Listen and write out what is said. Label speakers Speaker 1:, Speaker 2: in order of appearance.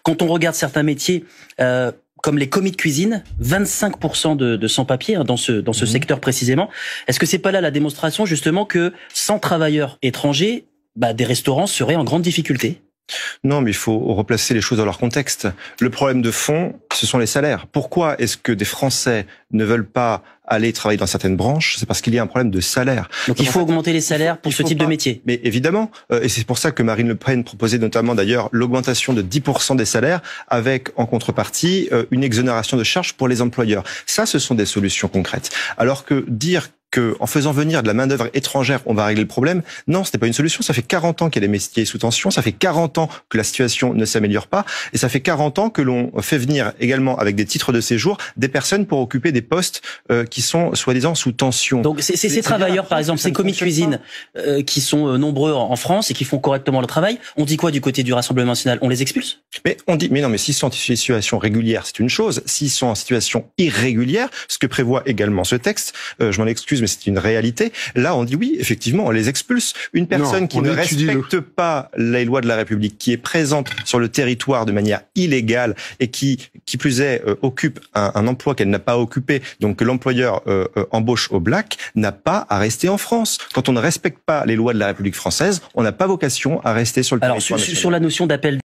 Speaker 1: Quand on regarde certains métiers, comme les commis de cuisine, 25% de sans-papiers dans ce secteur précisément. Est-ce que c'est pas là la démonstration justement que sans travailleurs étrangers, des restaurants seraient en grande difficulté?
Speaker 2: Non, mais il faut replacer les choses dans leur contexte. Le problème de fond, ce sont les salaires. Pourquoi est-ce que des Français ne veulent pas aller travailler dans certaines branches? C'est parce qu'il y a un problème de salaire.
Speaker 1: Donc il faut augmenter les salaires pour ce type de métier.
Speaker 2: Mais évidemment, et c'est pour ça que Marine Le Pen proposait notamment d'ailleurs l'augmentation de 10% des salaires avec en contrepartie une exonération de charges pour les employeurs. Ça, ce sont des solutions concrètes. Alors que dire qu'en faisant venir de la main-d'œuvre étrangère, on va régler le problème. Non, ce n'est pas une solution. Ça fait 40 ans qu'il y a des métiers sous tension. Ça fait 40 ans que la situation ne s'améliore pas. Et ça fait 40 ans que l'on fait venir également avec des titres de séjour des personnes pour occuper des postes qui sont soi-disant sous tension.
Speaker 1: Donc ces travailleurs, par exemple, ces commis de cuisine qui sont nombreux en France et qui font correctement le travail, on dit quoi du côté du Rassemblement national? On les expulse?
Speaker 2: Mais on dit, mais non, mais s'ils sont en situation régulière, c'est une chose. S'ils sont en situation irrégulière, ce que prévoit également ce texte, je m'en excuse, mais c'est une réalité. Là, on dit oui, effectivement, on les expulse. Une personne qui ne respecte pas les lois de la République, qui est présente sur le territoire de manière illégale et qui plus est, occupe un emploi qu'elle n'a pas occupé, donc que l'employeur embauche au black, n'a pas à rester en France. Quand on ne respecte pas les lois de la République française, on n'a pas vocation à rester sur le territoire national.
Speaker 1: Sur la notion d'appel